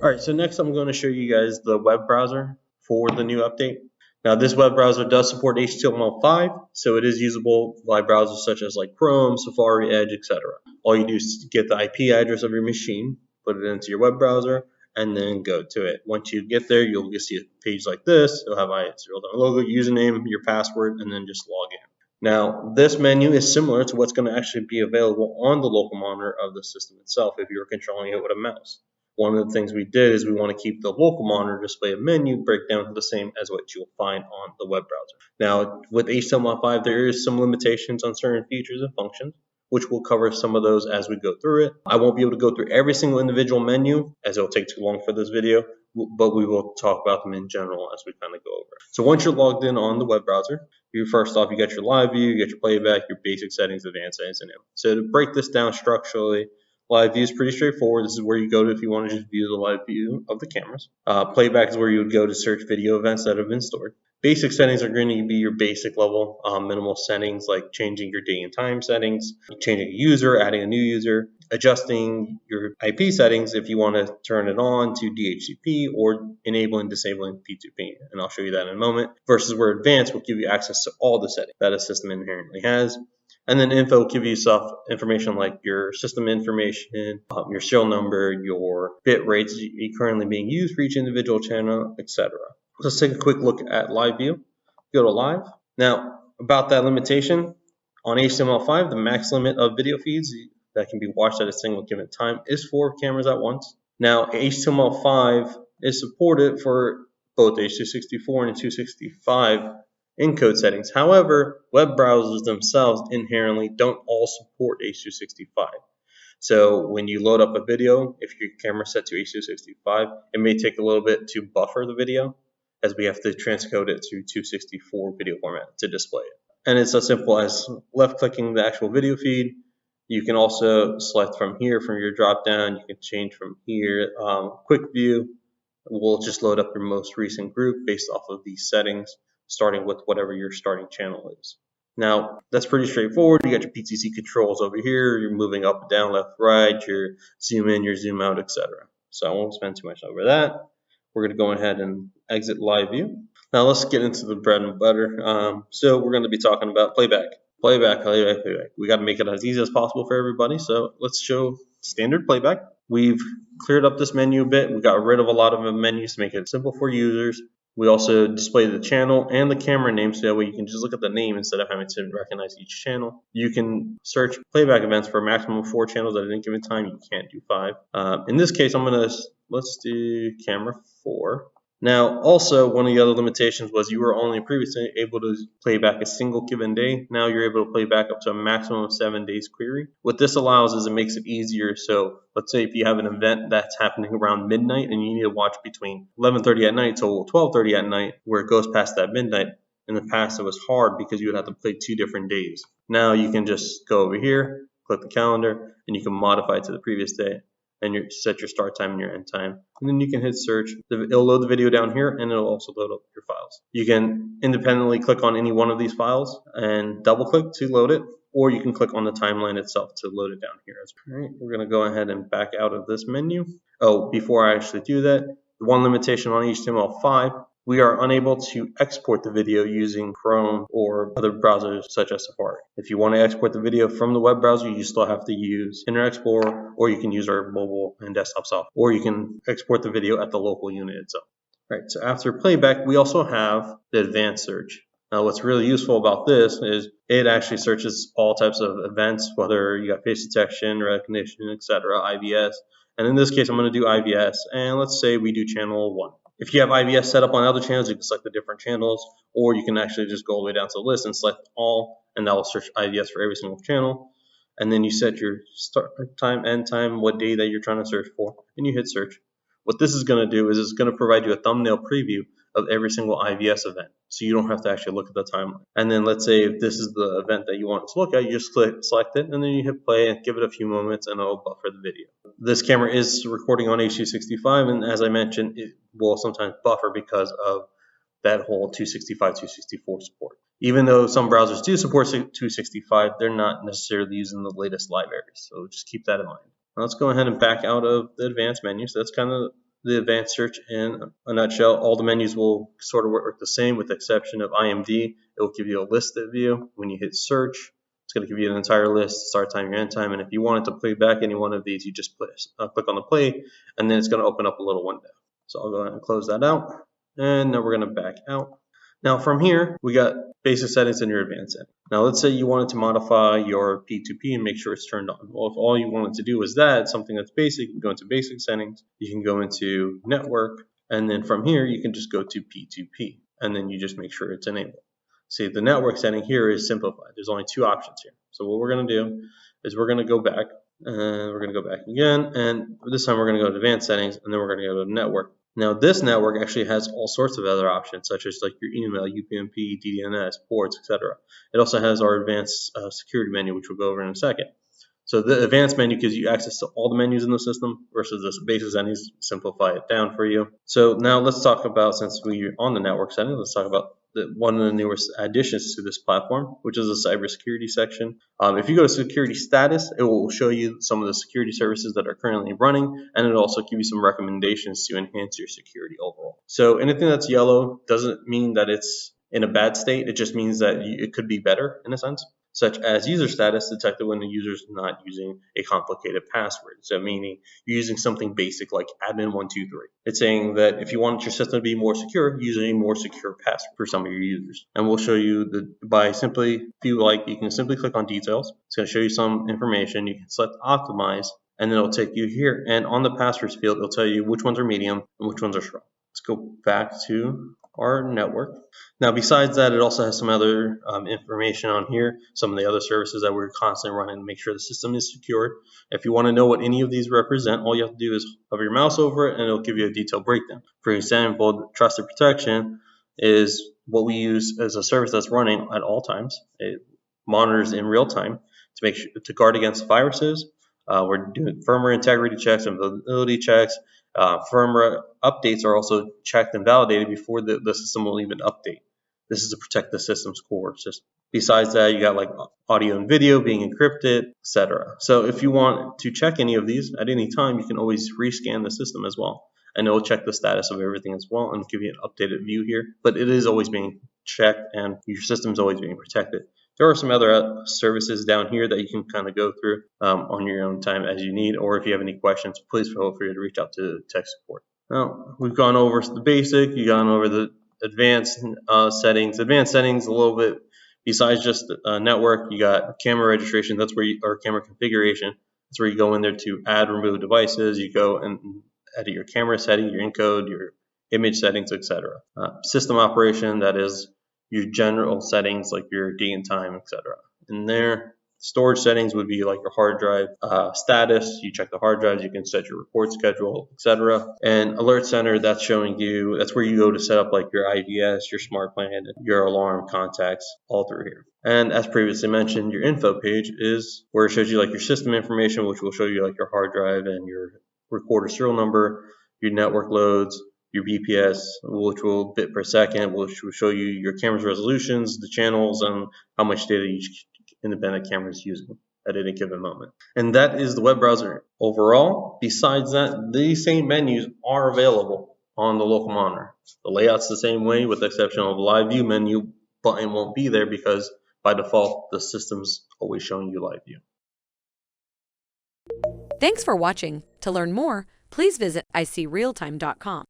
Alright, so next I'm going to show you guys the web browser for the new update. Now this web browser does support HTML5, so it is usable by browsers such as like Chrome, Safari, Edge, etc. All you do is get the IP address of your machine, put it into your web browser, and then go to it. Once you get there, you'll see a page like this. It'll have its Realtime logo, username, your password, and then just log in. Now, this menu is similar to what's going to actually be available on the local monitor of the system itself if you're controlling it with a mouse. One of the things we did is we want to keep the local monitor display of menu breakdown to the same as what you'll find on the web browser. Now, with HTML5, there is some limitations on certain features and functions, which we'll cover some of those as we go through it. I won't be able to go through every single individual menu, as it'll take too long for this video, but we will talk about them in general as we kind of go over. So once you're logged in on the web browser, you got your live view, you got your playback, your basic settings, advanced settings, and so to break this down structurally, live view is pretty straightforward. This is where you go to if you want to just view the live view of the cameras. Playback is where you would go to search video events that have been stored. Basic settings are going to be your basic level minimal settings like changing your day and time settings, changing a user, adding a new user, adjusting your IP settings if you want to turn it on to DHCP or enabling and disabling P2P. And I'll show you that in a moment. Versus where advanced will give you access to all the settings that a system inherently has. And then info will give you information like your system information, your serial number, your bit rates currently being used for each individual channel, etc. Let's take a quick look at live view. Go to live. Now, about that limitation, on HTML5, the max limit of video feeds that can be watched at a single given time is 4 cameras at once. Now, HTML5 is supported for both H.264 and 265 encode settings. However, web browsers themselves inherently don't all support H.265. So when you load up a video, if your camera is set to H.265, it may take a little bit to buffer the video, as we have to transcode it to 264 video format to display it. And it's as simple as left-clicking the actual video feed. You can also select from here, from your drop-down. You can change from here. Quick view will just load up your most recent group based off of these settings, starting with whatever your starting channel is. Now, that's pretty straightforward. You got your PTC controls over here. You're moving up and down, left, right, your zoom in, your zoom out, etc. So I won't spend too much over that. We're going to go ahead and exit live view. Now let's get into the bread and butter. So we're going to be talking about playback. Playback. We got to make it as easy as possible for everybody. So let's show standard playback. We've cleared up this menu a bit. We got rid of a lot of the menus to make it simple for users. We also display the channel and the camera name, so that way you can just look at the name instead of having to recognize each channel. You can search playback events for a maximum of 4 channels at any given time. You can't do 5. In this case, let's do camera 4. Now, also, one of the other limitations was you were only previously able to play back a single given day. Now you're able to play back up to a maximum of 7 days query. What this allows is it makes it easier. So let's say if you have an event that's happening around midnight and you need to watch between 11:30 at night till 12:30 at night, where it goes past that midnight. In the past, it was hard because you would have to play 2 different days. Now you can just go over here, click the calendar, and you can modify it to the previous day. And you set your start time and your end time. And then you can hit search. It'll load the video down here, and it'll also load up your files. You can independently click on any one of these files and double click to load it, or you can click on the timeline itself to load it down here. All right, we're going to go ahead and back out of this menu. Oh, before I actually do that, the one limitation on HTML5, we are unable to export the video using Chrome or other browsers such as Safari. If you want to export the video from the web browser, you still have to use Internet Explorer, or you can use our mobile and desktop software, or you can export the video at the local unit itself. All right, so after playback, we also have the advanced search. Now, what's really useful about this is it actually searches all types of events, whether you got face detection, recognition, etc., IVS. And in this case, I'm going to do IVS, and let's say we do channel 1. If you have IVS set up on other channels, you can select the different channels, or you can actually just go all the way down to the list and select all, and that will search IVS for every single channel. And then you set your start time, end time, what day that you're trying to search for, and you hit search. What this is going to do is it's going to provide you a thumbnail preview of every single IVS event, so you don't have to actually look at the timeline. And then let's say if this is the event that you want to look at, you just select it, and then you hit play and give it a few moments, and it'll buffer the video. This camera is recording on H.265, and as I mentioned, it will sometimes buffer because of that whole 265, 264 support. Even though some browsers do support 265, they're not necessarily using the latest libraries, so just keep that in mind. Now let's go ahead and back out of the advanced menu. So that's kind of the advanced search in a nutshell. All the menus will sort of work the same with the exception of IMD. It will give you a listed view. When you hit search, it's going to give you an entire list, start time, your end time, and if you wanted to play back any one of these, you just click on the play, and then it's going to open up a little window. So I'll go ahead and close that out, and now we're going to back out. Now from here, we got basic settings and your advanced settings. Now let's say you wanted to modify your P2P and make sure it's turned on. Well, if all you wanted to do is that, something that's basic, you can go into basic settings, you can go into network, and then from here you can just go to P2P, and then you just make sure it's enabled. See, the network setting here is simplified. There's only two options here. So what we're going to do is we're going to go back, and we're going to go back again, and this time we're going to go to advanced settings, and then we're going to go to network. Now this network actually has all sorts of other options, such as like your email, UPnP, DDNS, ports, etc. It also has our advanced security menu, which we'll go over in a second. So the advanced menu gives you access to all the menus in the system versus the basic settings simplify it down for you. So now let's talk about, since we're on the network settings, let's talk about one of the newest additions to this platform, which is the cybersecurity section. If you go to security status, it will show you some of the security services that are currently running, and it'll also give you some recommendations to enhance your security overall. So anything that's yellow doesn't mean that it's in a bad state. It just means that it could be better in a sense, such as user status detected when the user is not using a complicated password. So meaning you're using something basic like admin123. It's saying that if you want your system to be more secure, use a more secure password for some of your users. And we'll show you if you like, you can simply click on details. It's going to show you some information. You can select optimize, and then it'll take you here. And on the passwords field, it'll tell you which ones are medium and which ones are strong. Let's go back to our network. Now besides that, it also has some other information on here, some of the other services that we're constantly running to make sure the system is secured. If you want to know what any of these represent, all you have to do is hover your mouse over it and it'll give you a detailed breakdown. For example, trusted protection is what we use as a service that's running at all times. It monitors in real time to make sure to guard against viruses. We're doing firmware integrity checks and availability checks. Firmware updates are also checked and validated before the system will even update. This is to protect the system's core system. Besides that, you got like audio and video being encrypted, etc. So if you want to check any of these at any time, you can always rescan the system as well. And it will check the status of everything as well and give you an updated view here. But it is always being checked and your system's always being protected. There are some other services down here that you can kind of go through on your own time as you need, or if you have any questions, please feel free to reach out to tech support. Now, we've gone over the basic, you've gone over the advanced settings. Advanced settings a little bit, besides just network, you got camera registration, that's where or camera configuration. That's where you go in there to add, remove devices, you go and edit your camera setting, your encode, your image settings, etc. System operation, that is your general settings like your date and time, etc. In there, storage settings would be like your hard drive status. You check the hard drives, you can set your report schedule, etc. And alert center, that's showing you, that's where you go to set up like your IVS, your smart plan, your alarm contacts, all through here. And as previously mentioned, your info page is where it shows you like your system information, which will show you like your hard drive and your recorder serial number, your network loads, your BPS, which will bit per second, which will show you your camera's resolutions, the channels, and how much data each independent camera is using at any given moment. And that is the web browser overall. Besides that, these same menus are available on the local monitor. The layout's the same way with the exception of the live view menu button won't be there because by default, the system's always showing you live view. Thanks for watching. To learn more, please visit icrealtime.com.